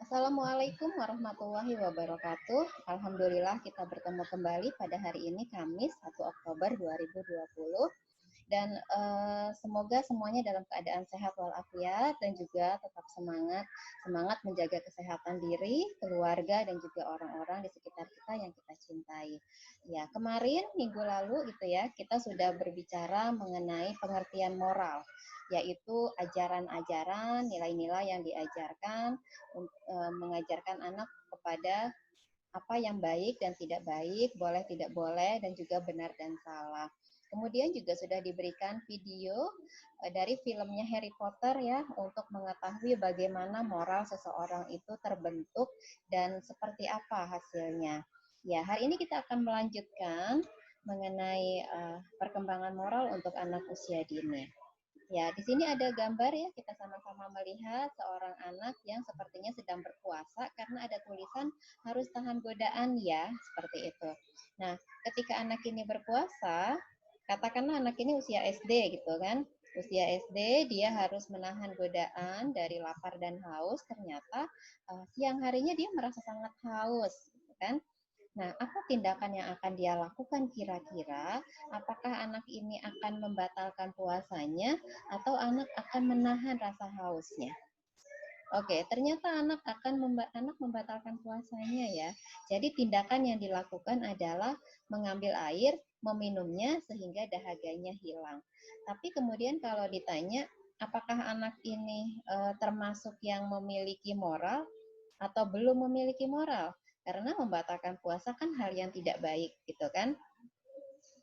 Assalamualaikum warahmatullahi wabarakatuh. Alhamdulillah kita bertemu kembali pada hari ini Kamis 1 Oktober 2020 dan semoga semuanya dalam keadaan sehat walafiat dan juga tetap semangat menjaga kesehatan diri, keluarga dan juga orang-orang di sekitar kita yang kita cintai. Ya, kemarin minggu lalu gitu ya, kita sudah berbicara mengenai pengertian moral, yaitu ajaran-ajaran, nilai-nilai yang diajarkan mengajarkan anak kepada apa yang baik dan tidak baik, boleh tidak boleh, dan juga benar dan salah. Kemudian juga sudah diberikan video dari filmnya Harry Potter ya, untuk mengetahui bagaimana moral seseorang itu terbentuk dan seperti apa hasilnya. Ya, hari ini kita akan melanjutkan mengenai perkembangan moral untuk anak usia dini. Ya, di sini ada gambar ya, kita sama-sama melihat seorang anak yang sepertinya sedang berpuasa karena ada tulisan harus tahan godaan ya, seperti itu. Nah, ketika anak ini berpuasa, katakanlah anak ini usia SD gitu kan, usia SD dia harus menahan godaan dari lapar dan haus, ternyata siang harinya dia merasa sangat haus, gitu kan. Nah, apa tindakan yang akan dia lakukan kira-kira? Apakah anak ini akan membatalkan puasanya atau anak akan menahan rasa hausnya? Oke, ternyata anak membatalkan puasanya ya. Jadi tindakan yang dilakukan adalah mengambil air, meminumnya sehingga dahaganya hilang. Tapi kemudian kalau ditanya apakah anak ini termasuk yang memiliki moral atau belum memiliki moral? Karena membatalkan puasa kan hal yang tidak baik, gitu kan?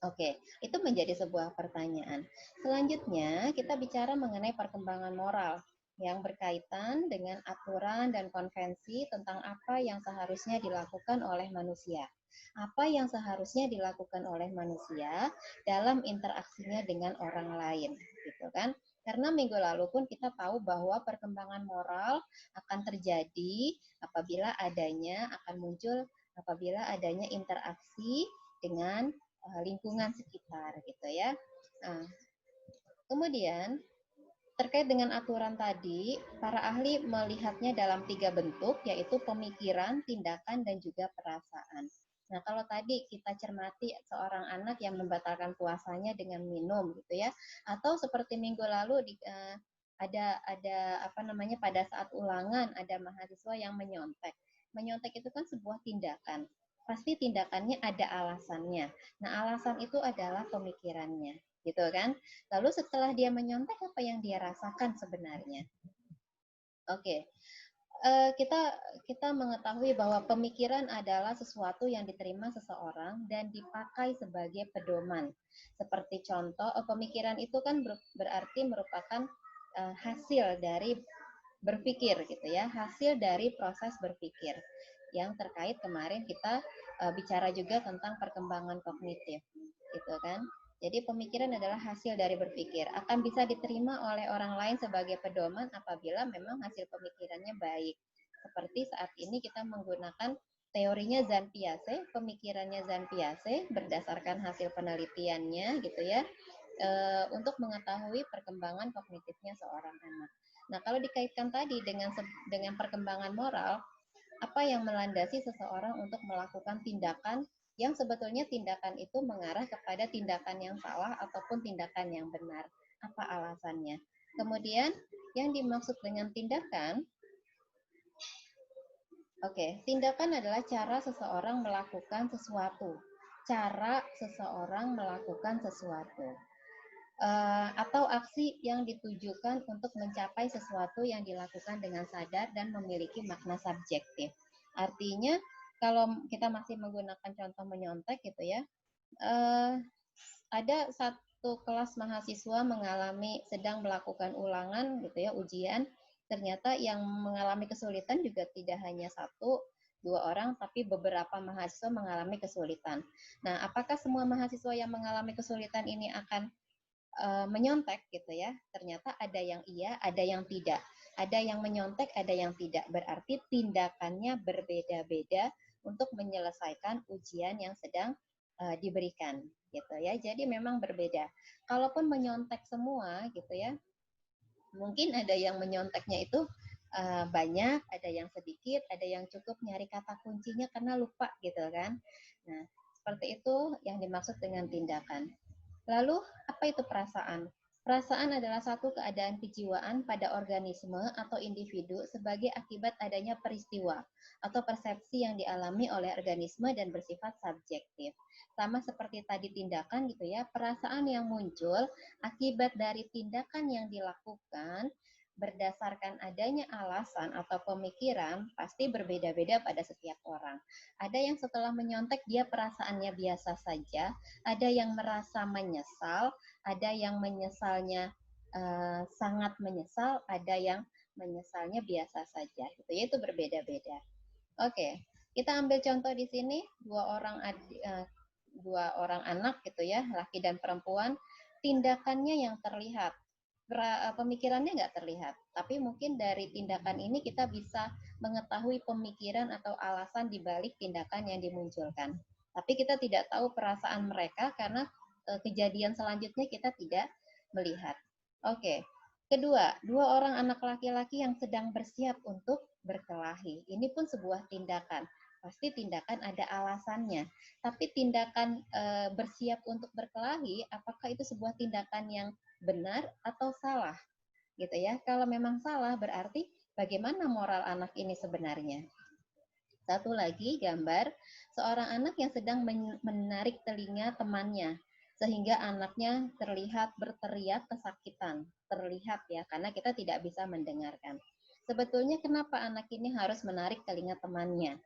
Oke, itu menjadi sebuah pertanyaan. Selanjutnya, kita bicara mengenai perkembangan moral yang berkaitan dengan aturan dan konvensi tentang apa yang seharusnya dilakukan oleh manusia. Apa yang seharusnya dilakukan oleh manusia dalam interaksinya dengan orang lain, gitu kan? Karena minggu lalu pun kita tahu bahwa perkembangan moral akan terjadi apabila adanya interaksi dengan lingkungan sekitar gitu ya. Nah, kemudian terkait dengan aturan tadi, para ahli melihatnya dalam 3 bentuk, yaitu pemikiran, tindakan, dan juga perasaan. Nah, kalau tadi kita cermati seorang anak yang membatalkan puasanya dengan minum gitu ya, atau seperti minggu lalu ada apa namanya, pada saat ulangan ada mahasiswa yang menyontek. Menyontek itu kan sebuah tindakan. Pasti tindakannya ada alasannya. Nah, alasan itu adalah pemikirannya, gitu kan? Lalu setelah dia menyontek, apa yang dia rasakan sebenarnya? Oke, kita kita mengetahui bahwa pemikiran adalah sesuatu yang diterima seseorang dan dipakai sebagai pedoman. Seperti contoh, pemikiran itu kan berarti merupakan hasil dari berpikir gitu ya, hasil dari proses berpikir yang terkait kemarin kita bicara juga tentang perkembangan kognitif, gitu kan. Jadi pemikiran adalah hasil dari berpikir, akan bisa diterima oleh orang lain sebagai pedoman apabila memang hasil pemikirannya baik. Seperti saat ini kita menggunakan teorinya Zanpiase, pemikirannya Zanpiase berdasarkan hasil penelitiannya gitu ya, untuk mengetahui perkembangan kognitifnya seorang anak. Nah, kalau dikaitkan tadi dengan perkembangan moral, apa yang melandasi seseorang untuk melakukan tindakan yang sebetulnya tindakan itu mengarah kepada tindakan yang salah ataupun tindakan yang benar? Apa alasannya? Kemudian yang dimaksud dengan tindakan, tindakan adalah cara seseorang melakukan sesuatu. Cara seseorang melakukan sesuatu. Atau aksi yang ditujukan untuk mencapai sesuatu yang dilakukan dengan sadar dan memiliki makna subjektif. Artinya, kalau kita masih menggunakan contoh menyontek gitu ya, ada satu kelas mahasiswa sedang melakukan ulangan gitu ya, ujian. Ternyata yang mengalami kesulitan juga tidak hanya satu, dua orang, tapi beberapa mahasiswa mengalami kesulitan. Nah, apakah semua mahasiswa yang mengalami kesulitan ini akan menyontek gitu ya? Ternyata ada yang iya, ada yang tidak. Ada yang menyontek, ada yang tidak. Berarti tindakannya berbeda-beda untuk menyelesaikan ujian yang sedang diberikan gitu ya. Jadi memang berbeda. Kalaupun menyontek semua gitu ya, mungkin ada yang menyonteknya itu banyak, ada yang sedikit, ada yang cukup nyari kata kuncinya karena lupa gitu kan. Nah, seperti itu yang dimaksud dengan tindakan. Lalu, apa itu perasaan? Perasaan adalah satu keadaan kejiwaan pada organisme atau individu sebagai akibat adanya peristiwa atau persepsi yang dialami oleh organisme dan bersifat subjektif. Sama seperti tadi tindakan gitu ya, perasaan yang muncul akibat dari tindakan yang dilakukan berdasarkan adanya alasan atau pemikiran pasti berbeda-beda pada setiap orang. Ada yang setelah menyontek dia perasaannya biasa saja, ada yang merasa menyesal, ada yang menyesalnya sangat menyesal, ada yang menyesalnya biasa saja. Gitu ya, itu berbeda-beda. Oke, kita ambil contoh di sini dua orang anak gitu ya, laki dan perempuan, tindakannya yang terlihat, pemikirannya nggak terlihat, tapi mungkin dari tindakan ini kita bisa mengetahui pemikiran atau alasan dibalik tindakan yang dimunculkan. Tapi kita tidak tahu perasaan mereka karena kejadian selanjutnya kita tidak melihat. Oke, kedua, dua orang anak laki-laki yang sedang bersiap untuk berkelahi. Ini pun sebuah tindakan. Pasti tindakan ada alasannya. Tapi tindakan bersiap untuk berkelahi, apakah itu sebuah tindakan yang benar atau salah? Gitu ya. Kalau memang salah, berarti bagaimana moral anak ini sebenarnya? Satu lagi gambar, seorang anak yang sedang menarik telinga temannya, sehingga anaknya terlihat berteriak kesakitan. Terlihat ya, karena kita tidak bisa mendengarkan. Sebetulnya kenapa anak ini harus menarik telinga temannya?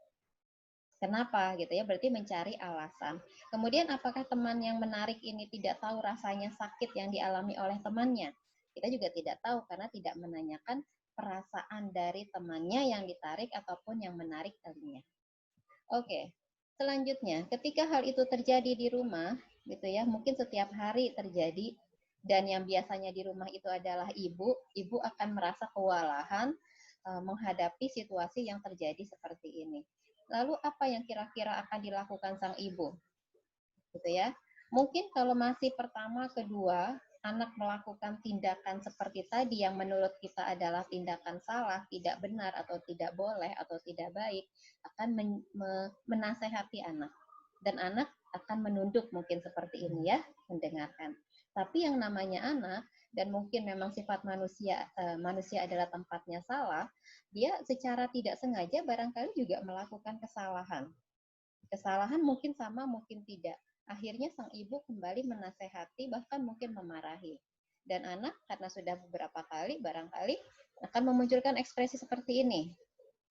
Kenapa gitu ya? Berarti mencari alasan. Kemudian apakah teman yang menarik ini tidak tahu rasanya sakit yang dialami oleh temannya? Kita juga tidak tahu karena tidak menanyakan perasaan dari temannya yang ditarik ataupun yang menarik telinga. Oke. Selanjutnya, ketika hal itu terjadi di rumah, gitu ya, mungkin setiap hari terjadi dan yang biasanya di rumah itu adalah ibu akan merasa kewalahan menghadapi situasi yang terjadi seperti ini. Lalu apa yang kira-kira akan dilakukan sang ibu? Gitu ya. Mungkin kalau masih pertama, kedua, anak melakukan tindakan seperti tadi yang menurut kita adalah tindakan salah, tidak benar atau tidak boleh atau tidak baik, akan menasehati anak. Dan anak akan menunduk mungkin seperti ini ya, mendengarkan. Tapi yang namanya anak dan mungkin memang sifat manusia adalah tempatnya salah, dia secara tidak sengaja barangkali juga melakukan kesalahan. Kesalahan mungkin sama, mungkin tidak. Akhirnya sang ibu kembali menasehati, bahkan mungkin memarahi. Dan anak karena sudah beberapa kali barangkali akan memunculkan ekspresi seperti ini.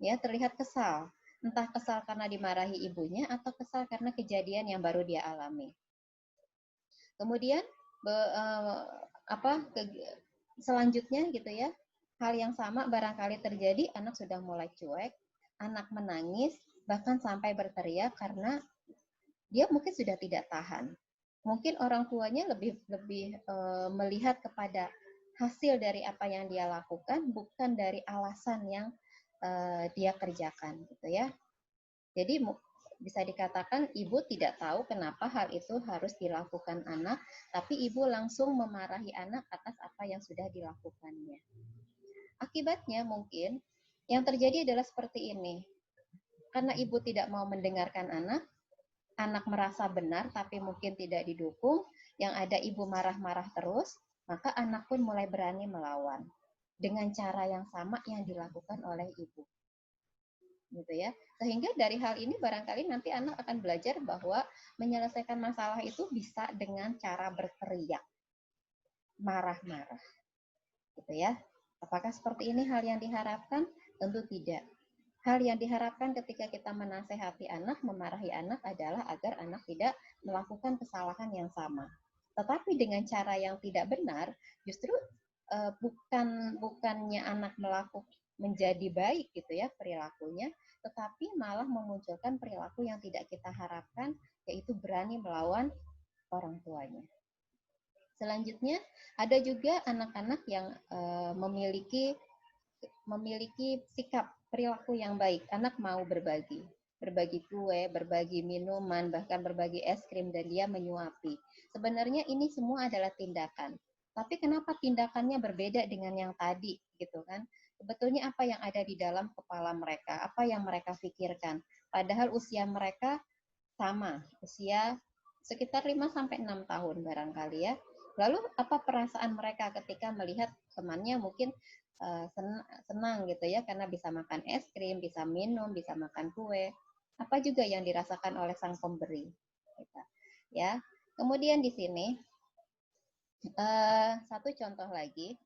Ya, terlihat kesal. Entah kesal karena dimarahi ibunya atau kesal karena kejadian yang baru dia alami. Kemudian selanjutnya gitu ya, hal yang sama barangkali terjadi, anak sudah mulai cuek, anak menangis, bahkan sampai berteriak karena dia mungkin sudah tidak tahan. Mungkin orang tuanya lebih melihat kepada hasil dari apa yang dia lakukan, bukan dari alasan yang dia kerjakan, gitu ya. Jadi bisa dikatakan ibu tidak tahu kenapa hal itu harus dilakukan anak, tapi ibu langsung memarahi anak atas apa yang sudah dilakukannya. Akibatnya mungkin yang terjadi adalah seperti ini. Karena ibu tidak mau mendengarkan anak merasa benar tapi mungkin tidak didukung, yang ada ibu marah-marah terus, maka anak pun mulai berani melawan dengan cara yang sama yang dilakukan oleh ibu. Gitu ya. Sehingga dari hal ini barangkali nanti anak akan belajar bahwa menyelesaikan masalah itu bisa dengan cara berteriak, marah-marah. Gitu ya. Apakah seperti ini hal yang diharapkan? Tentu tidak. Hal yang diharapkan ketika kita menasehati anak, memarahi anak adalah agar anak tidak melakukan kesalahan yang sama. Tetapi dengan cara yang tidak benar, justru bukannya anak menjadi baik gitu ya perilakunya, tetapi malah memunculkan perilaku yang tidak kita harapkan, yaitu berani melawan orang tuanya. Selanjutnya, ada juga anak-anak yang memiliki sikap perilaku yang baik. Anak mau berbagi kue, berbagi minuman, bahkan berbagi es krim, dan dia menyuapi. Sebenarnya ini semua adalah tindakan. Tapi kenapa tindakannya berbeda dengan yang tadi, gitu kan? sebetulnya apa yang ada di dalam kepala mereka, apa yang mereka pikirkan. Padahal usia mereka sama, usia sekitar 5 sampai 6 tahun barangkali ya. Lalu apa perasaan mereka ketika melihat temannya mungkin senang gitu ya karena bisa makan es krim, bisa minum, bisa makan kue. Apa juga yang dirasakan oleh sang pemberi. Gitu. Ya. Kemudian di sini satu contoh lagi,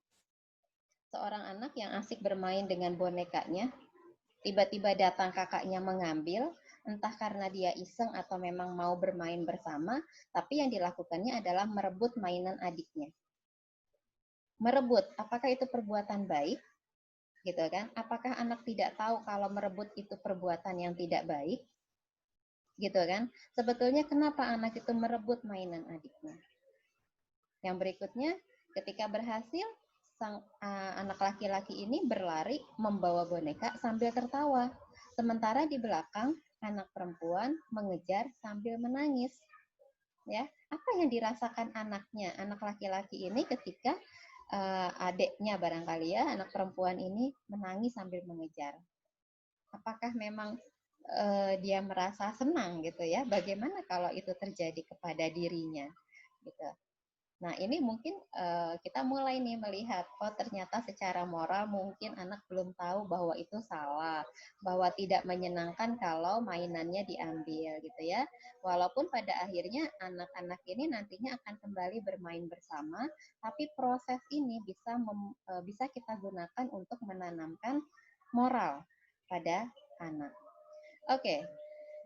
seorang anak yang asik bermain dengan bonekanya, tiba-tiba datang kakaknya mengambil, entah karena dia iseng atau memang mau bermain bersama, tapi yang dilakukannya adalah merebut mainan adiknya. Merebut, apakah itu perbuatan baik? Gitu kan? Apakah anak tidak tahu kalau merebut itu perbuatan yang tidak baik? Gitu kan? Sebetulnya kenapa anak itu merebut mainan adiknya? Yang berikutnya, ketika berhasil, sang anak laki-laki ini berlari membawa boneka sambil tertawa. Sementara di belakang, anak perempuan mengejar sambil menangis. Ya, apa yang dirasakan anaknya, anak laki-laki ini ketika adiknya barangkali ya, anak perempuan ini menangis sambil mengejar? Apakah memang dia merasa senang gitu ya? Bagaimana kalau itu terjadi kepada dirinya? Gitu. Nah, ini mungkin kita mulai nih melihat, oh ternyata secara moral mungkin anak belum tahu bahwa itu salah, bahwa tidak menyenangkan kalau mainannya diambil gitu ya. Walaupun pada akhirnya anak-anak ini nantinya akan kembali bermain bersama, tapi proses ini bisa kita gunakan untuk menanamkan moral pada anak. Oke,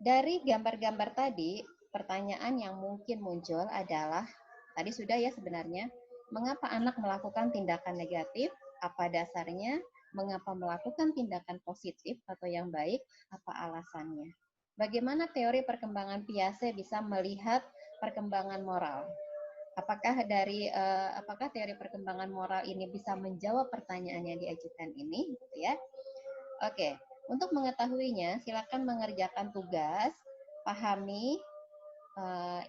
dari gambar-gambar tadi, pertanyaan yang mungkin muncul adalah, tadi sudah ya sebenarnya, mengapa anak melakukan tindakan negatif, apa dasarnya, mengapa melakukan tindakan positif atau yang baik, apa alasannya. Bagaimana teori perkembangan Piaget bisa melihat perkembangan moral? Apakah teori perkembangan moral ini bisa menjawab pertanyaan yang diajukan ini, gitu ya? Oke, untuk mengetahuinya, silakan mengerjakan tugas, pahami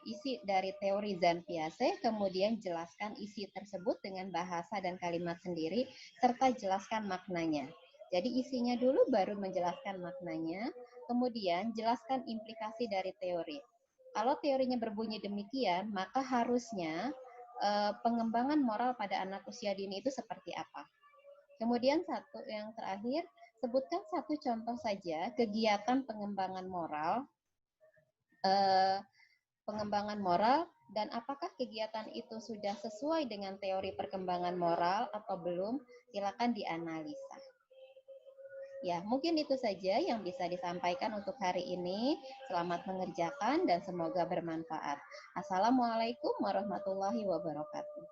isi dari teori Jean Piaget, kemudian jelaskan isi tersebut dengan bahasa dan kalimat sendiri, serta jelaskan maknanya. Jadi isinya dulu baru menjelaskan maknanya, kemudian jelaskan implikasi dari teori. Kalau teorinya berbunyi demikian, maka harusnya pengembangan moral pada anak usia dini itu seperti apa. Kemudian yang terakhir, sebutkan satu contoh saja kegiatan pengembangan moral dan apakah kegiatan itu sudah sesuai dengan teori perkembangan moral atau belum, silakan dianalisa. Ya, mungkin itu saja yang bisa disampaikan untuk hari ini. Selamat mengerjakan dan semoga bermanfaat. Assalamualaikum warahmatullahi wabarakatuh.